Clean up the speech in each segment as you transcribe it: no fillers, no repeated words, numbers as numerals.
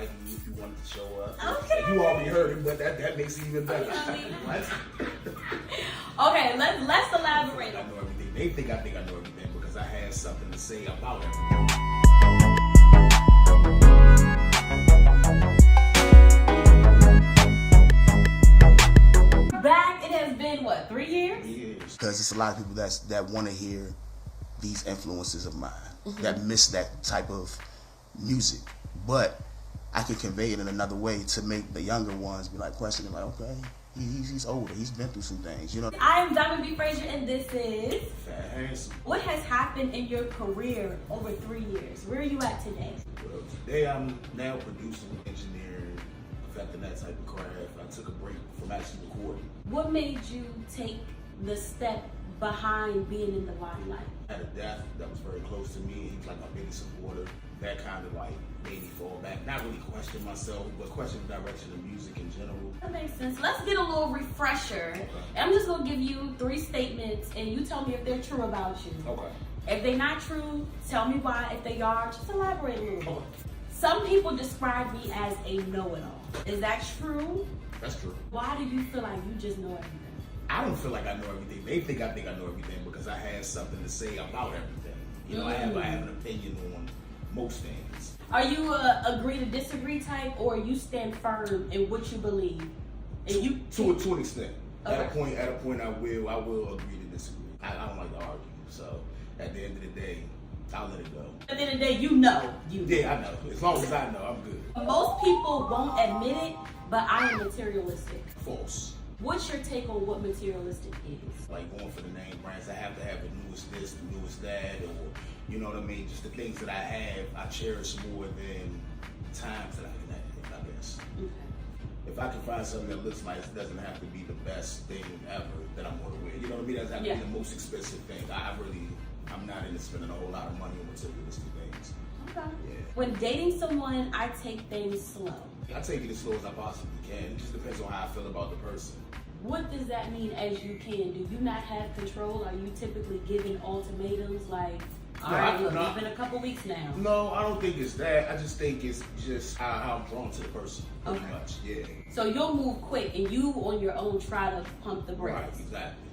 inviting you if you wanted to show up. Okay. And you already heard it, but that makes it even better. What? Okay, let's elaborate. I know everything. They think I know everything because I had something to say about everything. Back, it has been what, 3 years? Years. Because it's a lot of people that want to hear these influences of mine, that miss that type of music, but I can convey it in another way to make the younger ones be like questioning, like, okay, he's older, he's been through some things, you know. I'm Diamond B. Frazier, and this is Fat Handsome. What has happened in your career over 3 years? Where are you at today? Well, today I'm now producing, engineering, affecting that type of craft. I took a break from actually recording. What made you take the step behind being in the limelight? I had a death that was very close to me. He was like my biggest supporter. That kind of like made me fall back. Not really question myself, but question the direction of music in general. That makes sense. Let's get a little refresher. Okay. And I'm just gonna give you 3 statements, and you tell me if they're true about you. Okay. If they're not true, tell me why. If they are, just elaborate a little bit. Okay. Some people describe me as a know-it-all. Is that true? That's true. Why do you feel like you just know everything? I don't feel like I know everything. They think I know everything because I have something to say about everything. You know, I have an opinion on most things. Are you a agree to disagree type, or you stand firm in what you believe? And you to an extent. Okay. At a point, I will agree to disagree. I don't like to argue. So at the end of the day, I'll let it go. At the end of the day, you know. Yeah, I know. As long as I know, I'm good. Most people won't admit it, but I am materialistic. False. What's your take on what materialistic is? Like going for the name brands, I have to have the newest this, the newest that, or you know what I mean? Just the things that I have, I cherish more than times that I can have, I guess. Okay. If I can find something that looks nice, it doesn't have to be the best thing ever that I'm going to wear. You know what I mean? It doesn't have to be the most expensive thing. I'm not into spending a whole lot of money on materialistic things. Okay. Yeah. When dating someone, I take things slow. I take it as slow as I possibly can. It just depends on how I feel about the person. What does that mean as you can? Do you not have control? Are you typically giving ultimatums like, all right, look, it's been a couple weeks now? No, I don't think it's that. I just think it's just how I'm drawn to the person, pretty much. Yeah. So you'll move quick, and you on your own try to pump the brakes. Right, exactly.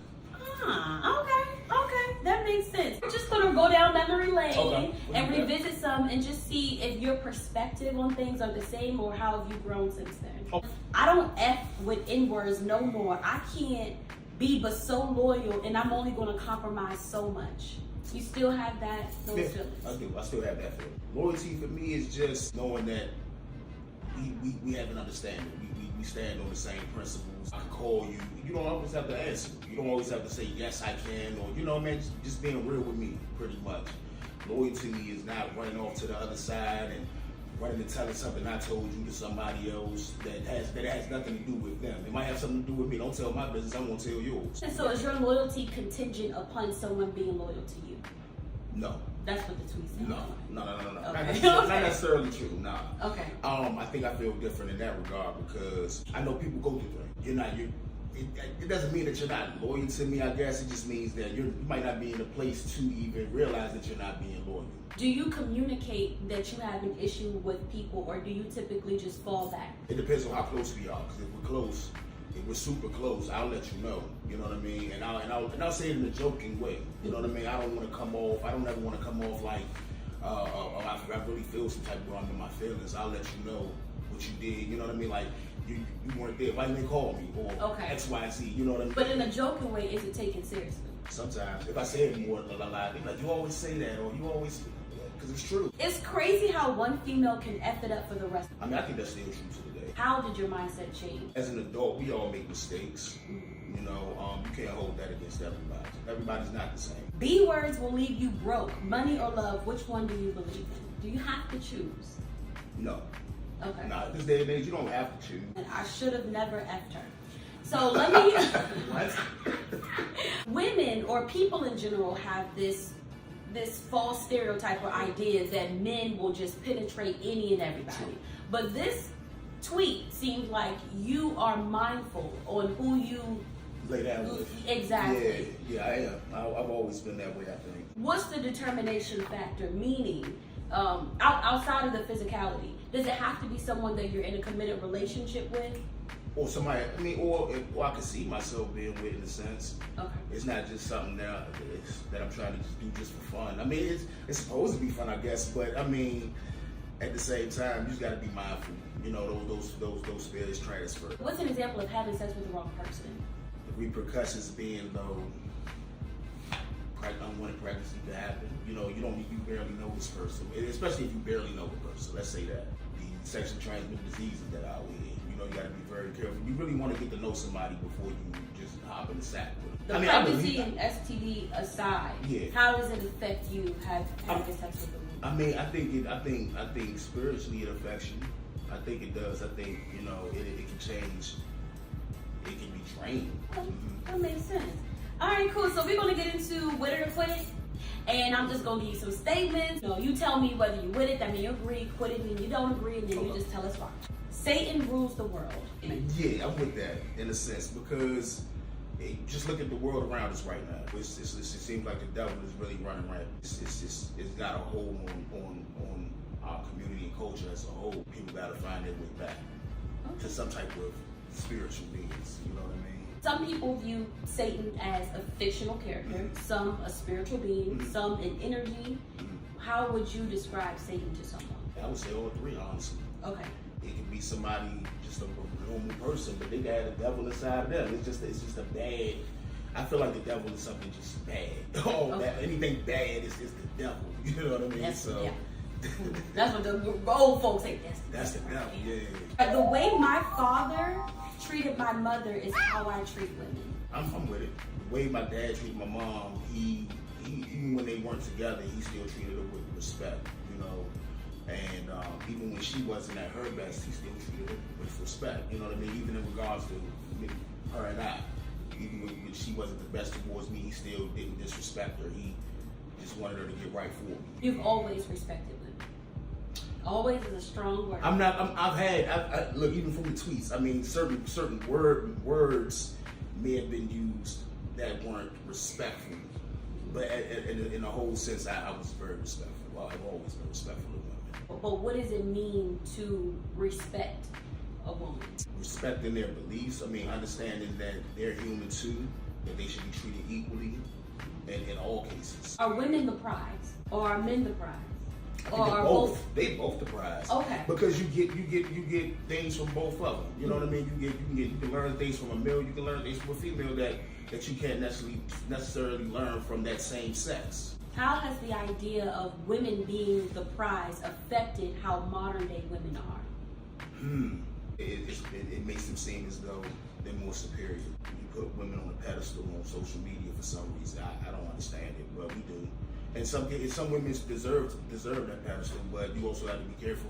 Okay, that makes sense. We're just gonna go down memory lane and revisit some and just see if your perspective on things are the same or how have you grown since then. Oh. I don't F with N-words no more. I can't be but so loyal, and I'm only gonna compromise so much. You still have those feelings? I do. I still have that feeling. Loyalty for me is just knowing that we have an understanding. We stand on the same principles. I can call you. You don't always have to answer. You don't always have to say, yes, I can, or, you know what I mean? Just being real with me, pretty much. Loyalty is not running off to the other side and running and telling something I told you to somebody else that has nothing to do with them. It might have something to do with me. Don't tell my business, I won't tell yours. And so is your loyalty contingent upon someone being loyal to you? No. That's what the tweet said. No. Okay. Not necessarily true, nah. Okay. I think I feel different in that regard because I know people go through things. It doesn't mean that you're not loyal to me, I guess. It just means that you might not be in a place to even realize that you're not being loyal. Do you communicate that you have an issue with people, or do you typically just fall back? It depends on how close we are, because if we're close, if we're super close, I'll let you know. You know what I mean? And I'll say it in a joking way. You know what I mean? I don't ever want to come off like I really feel some type of way under my feelings. I'll let you know what you did. You know what I mean? Like you weren't there. Why didn't they call me? Or X, Y, Z. You know what I mean? But in a joking way, is it taken seriously? Sometimes, if I say it more, they're like, you always say that, or you always, because it's true. It's crazy how one female can F it up for the rest. I mean, I think that's still true to today. How did your mindset change? As an adult, we all make mistakes. You know, you can't hold that against everybody. Everybody's not the same. B words will leave you broke. Money or love, which one do you believe in? Do you have to choose? No. Okay. Nah, at this day and age, you don't have to choose. And I should have never F'd her. So let me... What? Women or people in general have this false stereotype or idea that men will just penetrate any and everybody. But this tweet seems like you are mindful on who you lay down with. Exactly. Yeah, I am. I've always been that way, I think. What's the determination factor? Meaning, outside of the physicality? Does it have to be someone that you're in a committed relationship with? Or somebody, I mean, or I can see myself being with, in a sense. Okay. It's not just something that I'm trying to just do just for fun. I mean, it's supposed to be fun, I guess, but I mean, at the same time, you just got to be mindful. You know, those feelings transfer. What's an example of having sex with the wrong person? The repercussions being though, unwanted pregnancy can happen. You know, you barely know this person, especially if you barely know the person. Let's say that the sexually transmitted diseases that are out here. You know, you got to be very careful. You really want to get to know somebody before you just hop in the sack with them. Pregnancy and STD aside, how does it affect you having sex with them? I mean, I think spiritually it affects you. I think it does. I think, you know, it can change. It can be trained. That makes sense. All right, cool. So we're going to get into with it or quit it. And I'm just going to give you some statements. You tell me whether you with it, that means you agree, quit it, mean you don't agree, and then you just tell us why. Satan rules the world. Yeah, I'm with that in a sense, because just look at the world around us right now. It seems like the devil is really running rampant. It's got a hold on our community and culture as a whole. People got to find their way back to some type of spiritual beings. You know what I mean? Some people view Satan as a fictional character, some a spiritual being, some an energy. How would you describe Satan to someone? I would say all three, honestly. Okay. It can be somebody, just a normal person, but they got a devil inside of them. It's just a bad. I feel like the devil is something just bad. Anything bad is the devil. You know what I mean? That's what the old folks say. That's the devil. Yeah. The way my father treated my mother is how I treat women. I'm with it. The way my dad treated my mom, he even when they weren't together, he still treated her with respect. You know. And even when she wasn't at her best, he still treated her with respect. You know what I mean? Even in regards to her and I. Even when she wasn't the best towards me, he still didn't disrespect her. He just wanted her to get right for me. You've always respected women. Always is a strong word. Look, even from the tweets, I mean, certain words may have been used that weren't respectful. But in a whole sense, I was very respectful. Well, I've always been respectful of women. But what does it mean to respect a woman? Respecting their beliefs. I mean, understanding that they're human too, that they should be treated equally in all cases. Are women the prize, or are men the prize? Or are both? They both the prize. Okay. Because you get things from both of them. You know what I mean? You can learn things from a male. You can learn things from a female that you can't necessarily learn from that same sex. How has the idea of women being the prize affected how modern day women are? It makes them seem as though they're more superior. You put women on a pedestal on social media for some reason. I don't understand it, but we do. And some women deserve that pedestal, but you also have to be careful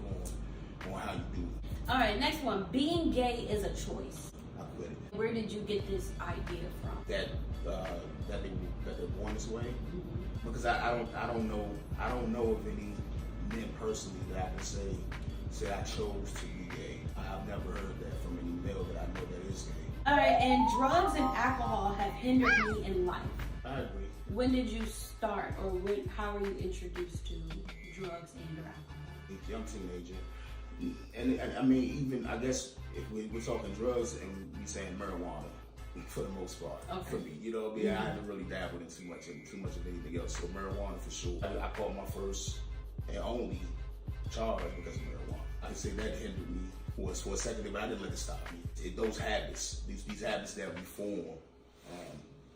on how you do it. All right, next one. Being gay is a choice. I quit it. Where did you get this idea from? That they're born this way. Because I don't know of any men personally that I can say I chose to be gay. I've never heard that from any male that I know that is gay. All right, and drugs and alcohol have hindered me in life. I agree. When did you start, or how were you introduced to drugs and alcohol? A young teenager, and I mean, even I guess if we're talking drugs and we saying marijuana for the most part, for me, you know, I haven't really dabbled in too much of anything else. So marijuana for sure. I caught my first and only charge because of marijuana. I can say that hindered me for a second, but I didn't let it stop me. Those habits, these habits that we form.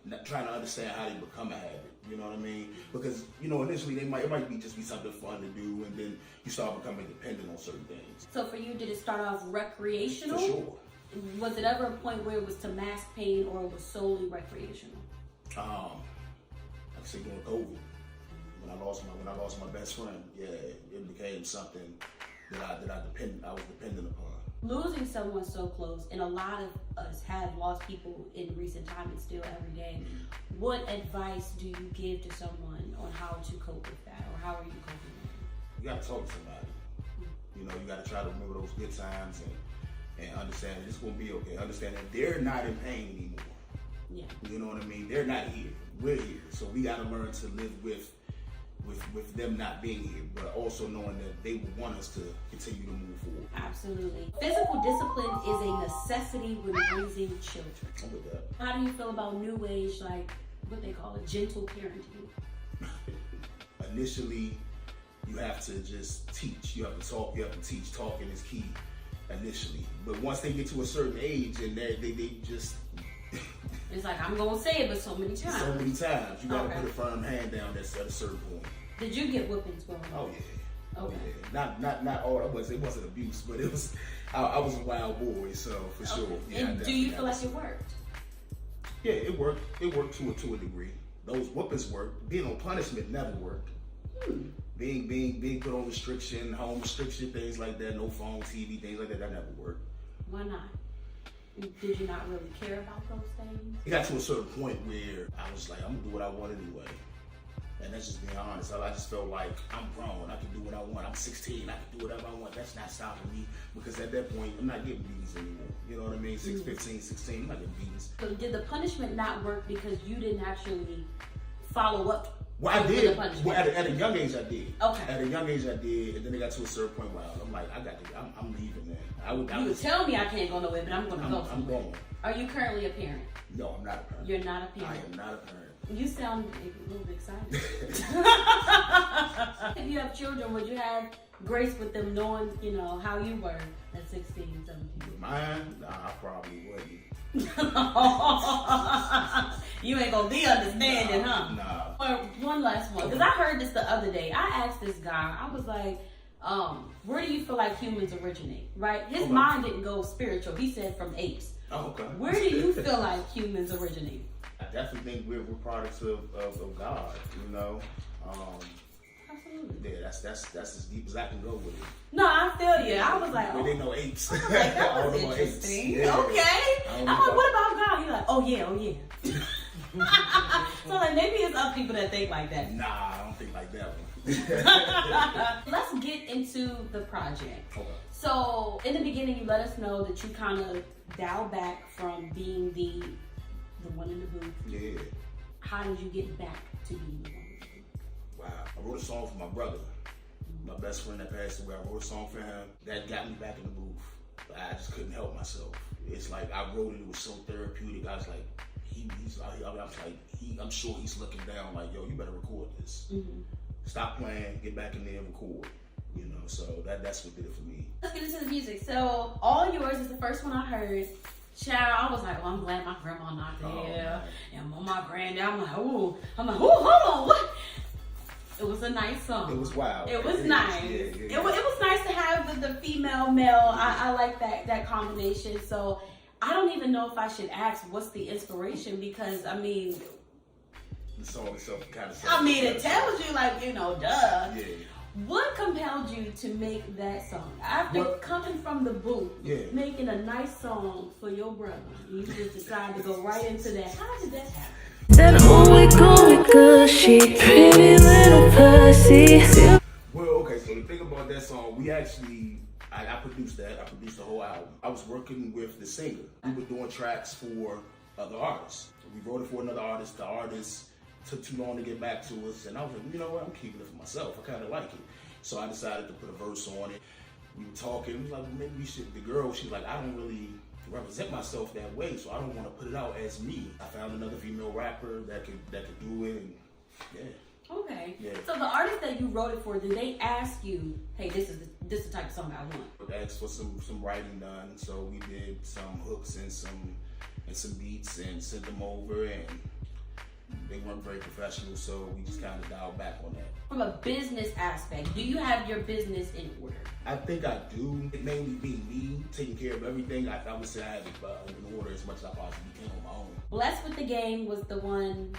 Not trying to understand how they become a habit, you know what I mean? Because, you know, initially it might be something fun to do, and then you start becoming dependent on certain things. So for you, did it start off recreational? For sure. Was it ever a point where it was to mask pain, or it was solely recreational? I'd say during COVID, when I lost my best friend, it became something that I was dependent upon. Losing someone so close, and a lot of us have lost people in recent time and still every day. What advice do you give to someone on how to cope with that, or how are you coping with it? You gotta talk to somebody. You know, you gotta try to remember those good times and understand that it's gonna be okay. Understand that they're not in pain anymore. Yeah. You know what I mean? They're not here. We're here. So we gotta learn to live with with them not being here, but also knowing that they would want us to continue to move forward. Absolutely. Physical discipline is a necessity when raising children. I'm with that. How do you feel about new age, like what they call it, gentle parenting? Initially, you have to just teach. You have to talk. You have to teach. Talking is key initially. But once they get to a certain age and they just... It's like, I'm going to say it, but so many times. So many times. You got to put a firm hand down at a certain point. Did you get whippings growing up? Oh, yeah. Okay. Oh, yeah. Not all. It wasn't abuse, but it was... I was a wild boy, so for sure. Yeah, and do you feel like it worked? Yeah, it worked. It worked to a degree. Those whoopings worked. Being on punishment never worked. Being put on restriction, home restriction, things like that, no phone, TV, things like that never worked. Why not? Did you not really care about those things? It got to a certain point where I was like, I'm gonna do what I want anyway. And that's just being honest. I just felt like I'm grown. I can do what I want. I'm 16. I can do whatever I want. That's not stopping me, because at that point, I'm not getting beatings anymore. You know what I mean? 15, 16, I'm not getting beatings. So did the punishment not work because you didn't actually follow up? Well, I did. Well, at a young age, I did. Okay. At a young age, I did, and then it got to a certain point where I'm like, I'm leaving, man. You would tell me I can't go nowhere, but I'm going to go I'm somewhere. going. Are you currently a parent? No, I'm not a parent. You're not a parent? I am not a parent. You sound a little bit excited. If you have children, would you have grace with them knowing, how you were at 16, 17? With mine? Nah, I probably wouldn't. You ain't gonna be understanding, huh? Nah. Or one last one, because I heard this the other day. I asked this guy, I was like, where do you feel like humans originate, right? His mind didn't go spiritual. He said from apes. Oh, okay. Where do you feel like humans originate? I definitely think we're products of God, Absolutely. Yeah, that's as deep as I can go with it. No, I feel you. I was like, There ain't no apes. I was like, that was interesting. Yeah. Okay. I'm like, what about God? He's like, oh yeah. So like, maybe it's other people that think like that. Nah, I don't think like that one. Let's get into the project. Okay. So in the beginning, you let us know that you kind of dial back from being the one in the booth. Yeah. How did you get back to being the one in the booth? Wow. I wrote a song for my brother, my best friend that passed away. I wrote a song for him that got me back in the booth. I just couldn't help myself. It's like I wrote it. It was so therapeutic. I was like, I'm sure he's looking down like, yo, you better record this. Mm-hmm. Stop playing, get back in there and record. So that's what did it for me. Let's get into the music. So All Yours is the first one I heard. Child, I was like, I'm glad my grandma not there. And my granddad, I'm like, hold on, what? It was a nice song. It was wild. It was nice. Yeah. It was nice to have the female, male. I like that combination. So I don't even know if I should ask what's the inspiration, because I mean, the song itself kind of. It tells you like, duh. Yeah. What compelled you to make that song? After coming from the booth, making a nice song for your brother, you just decided to go right into that. How did that happen? Said, oh, we good, she pretty little pussy. Well, okay, so the thing about that song, we actually, I produced that. I produced the whole album. I was working with the singer. We were doing tracks for other artists. We wrote it for another artist. The artist took too long to get back to us, and I was like, you know what, I'm keeping it for myself. I kind of like it. So I decided to put a verse on it. We were talking. We was like, well, maybe we should. The girl, she's like, I don't really represent myself that way, so I don't want to put it out as me. I found another female rapper that could do it, and yeah. Okay. Yeah. So the artist that you wrote it for, did they ask you, hey, this is the type of song I want? They asked for some writing done, so we did some hooks and some beats and sent them over, and they weren't very professional, so we just kind of dialed back on that. From a business aspect, do you have your business in order? I think I do. It mainly being me, taking care of everything. I would say I have it in order as much as I possibly can on my own. Blessed with the Game was the one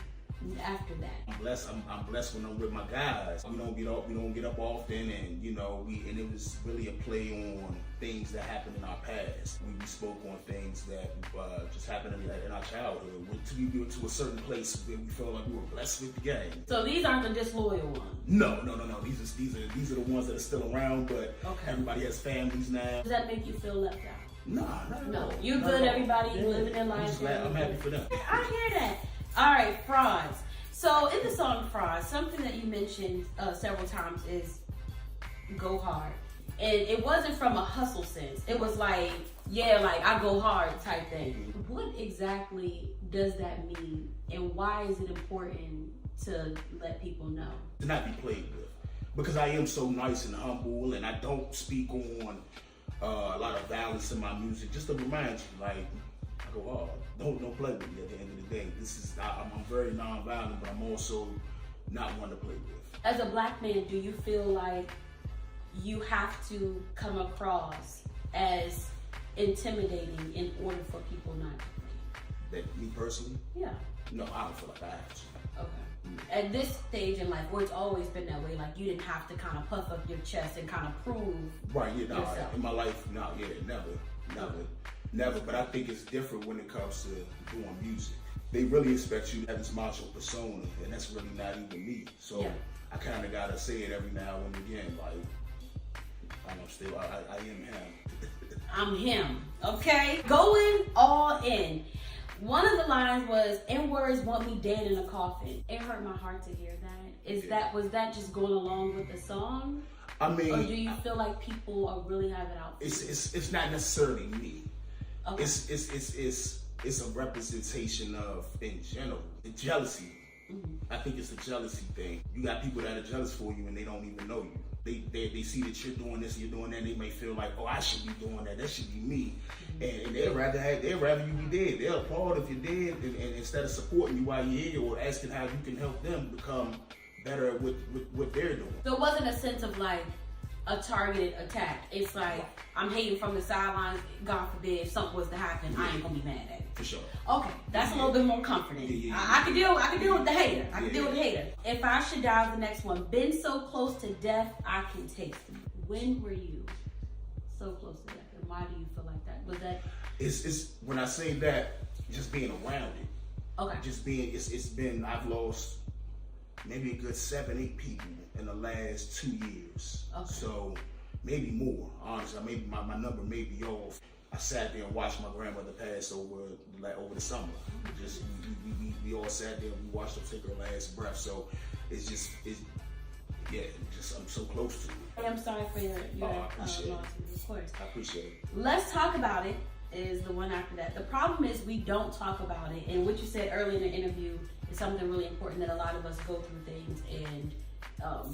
after that. I'm blessed when I'm with my guys. We don't get up often, and and it was really a play on things that happened in our past. We spoke on things that just happened in our childhood. We went to a certain place where we felt like we were blessed with the game. So these aren't the disloyal ones. No. These are the ones that are still around, but everybody has families now. Does that make you feel left out? Nah, not at all. You're good, everybody. You living their life. I'm happy for them. I hear that. All right, Franz. So in the song Fraud, something that you mentioned several times is go hard. And it wasn't from a hustle sense. It was like, yeah, like I go hard type thing. What exactly does that mean? And why is it important to let people know? To not be played with. Because I am so nice and humble, and I don't speak on a lot of violence in my music. Just to remind you, like, I go hard. Don't play with me at the end of the day. I'm very nonviolent, but I'm also not one to play with. As a black man, do you feel like you have to come across as intimidating in order for people not to play? That me personally? Yeah. No, I don't feel like I have to. Okay. At this stage in life, where it's always been that way, like you didn't have to kind of puff up your chest and kind of prove yourself. In my life, never. But I think it's different when it comes to doing music. They really expect you to have this macho persona, and that's really not even me. So I kind of gotta say it every now and again, like I am him. I'm him. Okay, going all in. One of the lines was, "N-words want me dead in a coffin." It hurt my heart to hear that. Was that just going along with the song? I mean, or do you feel like people are really have it out for you? It's not necessarily me. Okay. It's a representation of, in general, the jealousy. Mm-hmm. I think it's a jealousy thing. You got people that are jealous for you and they don't even know you. They see that you're doing this, you're doing that, and they may feel like, oh, I should be doing that. That should be me. Mm-hmm. And they'd rather you be dead. They'll applaud if you're dead, and instead of supporting you while you're here or asking how you can help them become better at what they're doing. So it wasn't a sense of like a targeted attack. It's like, I'm hating from the sidelines. God forbid if something was to happen, I ain't gonna be mad at it. For sure. Okay, that's a little bit more comforting. I can deal with the hater. I can deal with the hater. If I should die, the next one. Been so close to death, I can taste it. When were you so close to death, and why do you feel like that? Was that? It's when I say that, just being around it. Okay. Just being. It's been. I've lost maybe a good 7-8 people in the last 2 years. Okay. So maybe more. Honestly, maybe my number may be off. I sat there and watched my grandmother pass over the summer. Just we all sat there and we watched her take her last breath. So I'm so close to it. I'm sorry for your loss, it. of course. I appreciate it. Let's talk about it is the one after that. The problem is we don't talk about it, and what you said earlier in the interview is something really important, that a lot of us go through things and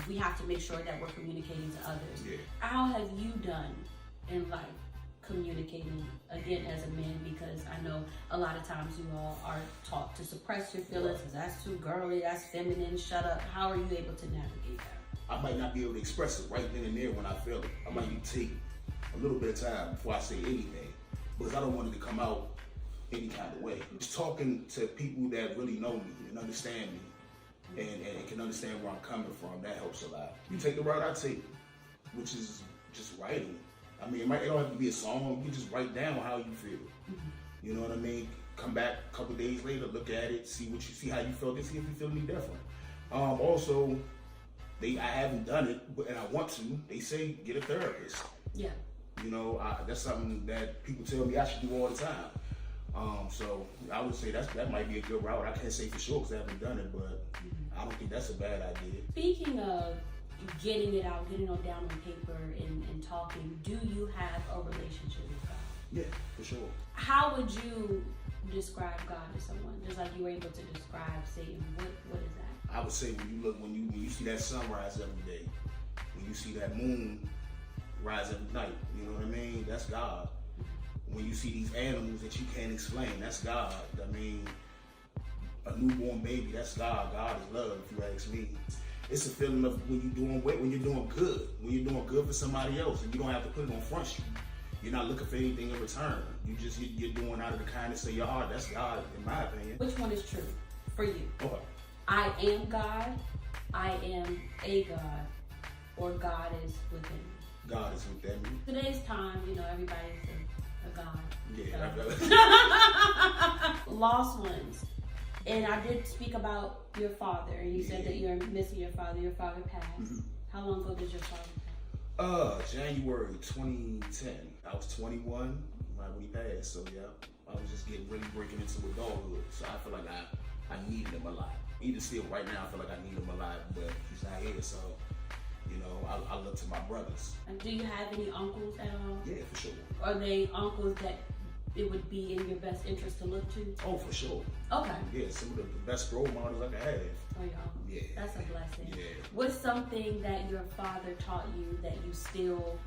we have to make sure that we're communicating to others. Yeah. How have you done in life communicating, again, as a man? Because I know a lot of times you all are taught to suppress your feelings, because that's too girly, that's feminine, shut up. How are you able to navigate that? I might not be able to express it right then and there when I feel it. I might need to take a little bit of time before I say anything, because I don't want it to come out any kind of way. Just talking to people that really know me and understand me and can understand where I'm coming from, that helps a lot. You take the route I take, which is just writing. I mean, it don't have to be a song. You just write down how you feel. Mm-hmm. You know what I mean? Come back a couple days later, look at it, see how you felt, and see if you feel any different. Also, I haven't done it, and I want to. They say get a therapist. Yeah. You know, that's something that people tell me I should do all the time. So I would say that might be a good route. I can't say for sure because I haven't done it, but I don't think that's a bad idea. Speaking of getting it out, getting it down on paper and talking, do you have a relationship with God? Yeah, for sure. How would you describe God to someone? Just like you were able to describe Satan, what is that? I would say when you see that sunrise every day, when you see that moon rise every night, you know what I mean? That's God. When you see these animals that you can't explain, that's God. I mean, a newborn baby, that's God. God is love, if you ask me. It's a feeling of when you're doing good for somebody else, and you don't have to put it on front street. You're not looking for anything in return. You're doing out of the kindness of your heart. That's God, in my opinion. Which one is true for you? Okay. I am God, I am a God, or God is within me? God is within me. Today's time, everybody's a God. Yeah. So. Lost ones. And I did speak about your father, and you said that you're missing your father. Your father passed. Mm-hmm. How long ago did your father pass? January 2010. I was 21 when he passed, so yeah. I was just really breaking into adulthood, so I feel like I needed him a lot. Even still, right now, I feel like I need him a lot, but he's not here, so, you know, I look to my brothers. And do you have any uncles at all? Yeah, for sure. Are they uncles that it would be in your best interest to look to? Oh, for sure. Okay. Yeah, some of the best role models I can have. Oh, y'all. Yeah. That's a blessing. Yeah. What's something that your father taught you that you still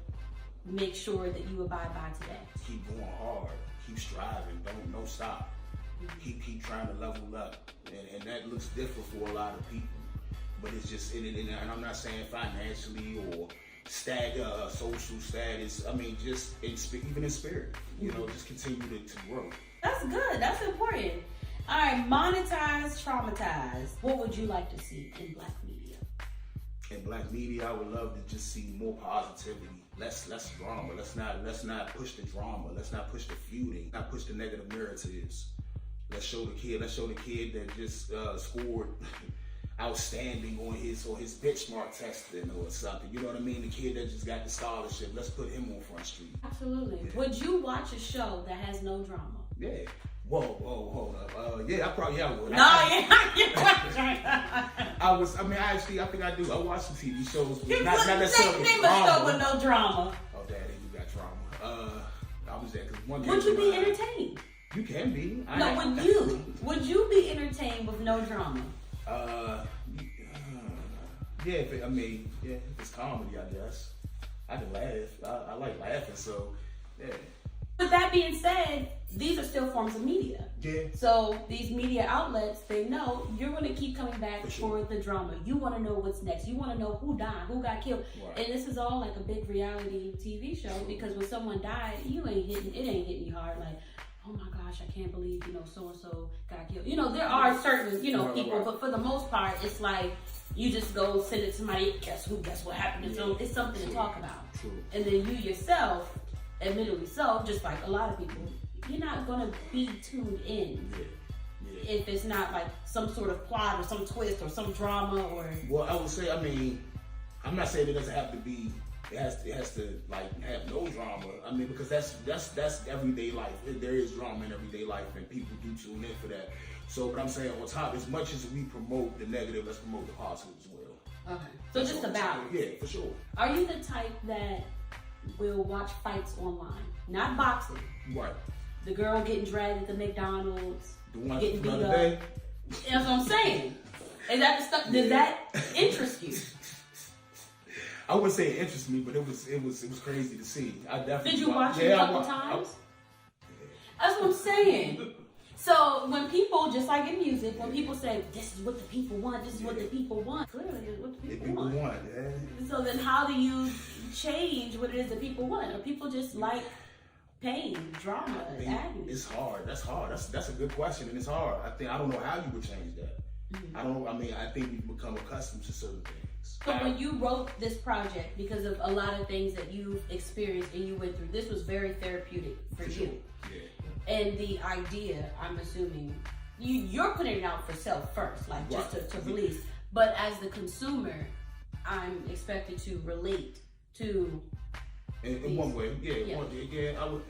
make sure that you abide by today? Keep going hard. Keep striving. Don't stop. Keep trying to level up. And that looks different for a lot of people. But it's just, and I'm not saying financially or social status. I mean, just even in spirit. You know, just continue to grow. That's good. That's important. All right, monetize, traumatize. What would you like to see in Black media? In Black media, I would love to just see more positivity, less drama. Let's not push the drama. Let's not push the feuding. Not push the negative narratives. Let's show the kid that just scored outstanding on his benchmark testing or something. You know what I mean? The kid that just got the scholarship. Let's put him on Front Street. Absolutely. Yeah. Would you watch a show that has no drama? Yeah. Whoa, hold up. Yeah, I would. No, I think I do. I watch some TV shows, but not necessarily name drama. a show with no drama. Oh, Daddy, you got drama. I was there because one. Would you be entertained? You can be. Would you be entertained with no drama? Yeah, if it's comedy, I guess. I can laugh. I like laughing, so yeah. With that being said, these are still forms of media. Yeah. So these media outlets, they know you're going to keep coming back For the drama. You want to know what's next. You want to know who died, who got killed. Right. And this is all like a big reality TV show because when someone died, it ain't hitting you hard. Like, oh my gosh, I can't believe, so-and-so got killed. There are certain, people, but for the most part, it's like you just go send it to somebody, guess what happened? Yeah. So it's something to talk about. True. And then you yourself, admittedly so, just like a lot of people, you're not going to be tuned in. Yeah. If it's not like some sort of plot or some twist or some drama or... Well, I would say, I'm not saying it doesn't have to be, it has to like have no drama. Because that's everyday life. There is drama in everyday life and people do tune in for that. So, but I'm saying on top, as much as we promote the negative, let's promote the positive as well. Okay. So that's just a balance. Yeah, for sure. Are you the type that will watch fights online? Not boxing. Right. The girl getting dragged at the McDonald's, The one getting beat the up. day. That's what I'm saying. Is that the stuff? Does that interest you? I wouldn't say it interests me, but it was crazy to see. I definitely Did you watch it a couple times? That's what I'm saying. So when people, just like in music, when people say, this is what the people want, this is what the people want, clearly it's what the people want. Yeah. So then how do you change what it is that people want? Or people just like pain, drama, agony? It's hard. That's hard. That's a good question, and it's hard. I don't know how you would change that. Mm-hmm. I think we've become accustomed to certain things. So when you wrote this project, because of a lot of things that you've experienced and you went through, this was very therapeutic for you. Sure. Yeah. And the idea, I'm assuming, you're putting it out for self first, like just to release. But as the consumer, I'm expected to relate to. In one way, I would.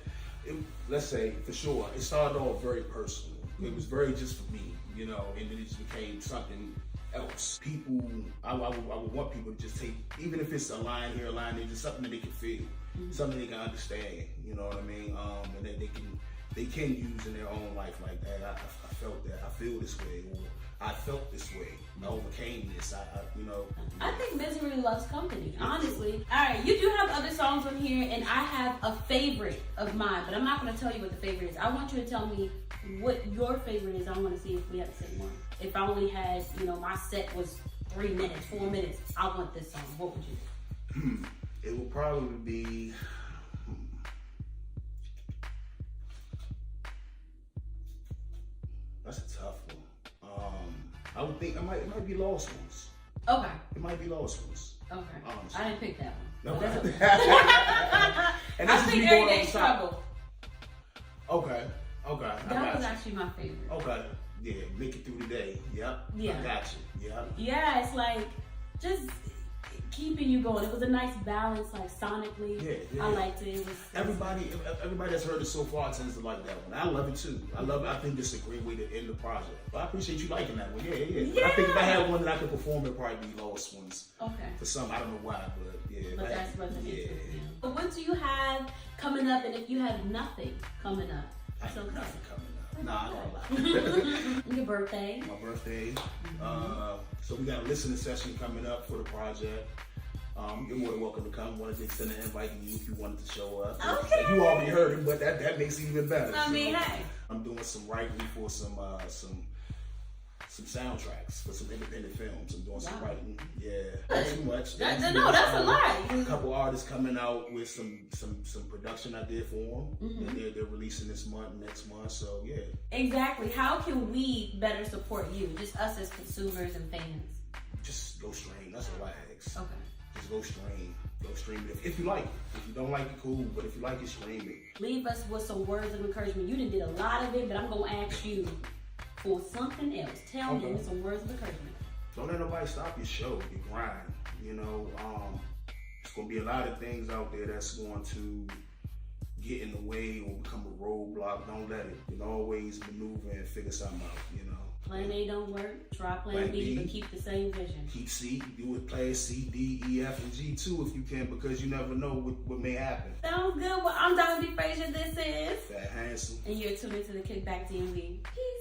Let's say for sure, it started off very personal. It was very just for me, and then it just became something else. People, I would want people to just take, even if it's a line here, a line there, just something that they can feel, something they can understand. You know what I mean? And that they can use in their own life, like that. I felt that. I feel this way, or I felt this way. I overcame this. I think misery loves company, honestly. All right, you do have other songs on here, and I have a favorite of mine, but I'm not going to tell you what the favorite is. I want you to tell me what your favorite is. I want to see if we have the same one. If I only had, my set was 3 minutes, 4 minutes, I want this song. What would you do? It would probably be. That's a tough one. I would think it might be Lost Ones. Okay. It might be Lost Ones. Okay. Honestly. I didn't pick that one. No. That's okay. And I this is think me going Everyday on top. Struggle. Okay. That was actually my favorite. Okay. Yeah, make it through the day. Yep. Yeah. I got you. Yep. Yeah, it's like, just keeping you going. It was a nice balance, like sonically. Yeah. I liked it. It was Everybody that's heard it so far tends to like that one. I love it too. I think it's a great way to end the project. But I appreciate you liking that one. Yeah. But I think if I had one that I could perform, it'd probably be Lost Ones. okay. For some, I don't know why, but yeah. But that's what it is. Yeah. But what do you have coming up? And if you have nothing coming up, I it's have okay. nothing coming up. Nah, I don't lie. Your birthday. My birthday. So we got a listening session coming up for the project. You're more than welcome to come. Wanted to extend an invite to you if you wanted to show up. Okay. You already heard it, but that makes it even better. I mean, hey. I'm doing some writing for some soundtracks for some independent films. I'm doing some writing. Yeah, not too much. No, that's a lot. A couple artists coming out with some production I did for them. And they're releasing this month, next month. So yeah. Exactly. How can we better support you? Just us as consumers and fans. Just go stream. That's all I ask. Okay. Just go stream. Go stream it if you like it. If you don't like it, cool. But if you like it, stream it. Leave us with some words of encouragement. You did a lot of it, but I'm gonna ask you for something else. Tell me some words of encouragement. Don't let nobody stop your show, your grind. You know, there's gonna be a lot of things out there that's going to get in the way or become a roadblock. Don't let it. You can always maneuver and figure something out. You know. Plan A don't work. Try Plan B, but keep the same vision. Keep C. Do it. Plan C, D, E, F, and G too if you can, because you never know what may happen. Sounds good. Well, I'm Donna B. Frazier. This is Fat Handsome. And you're tuned into the Kickback DMV. Peace.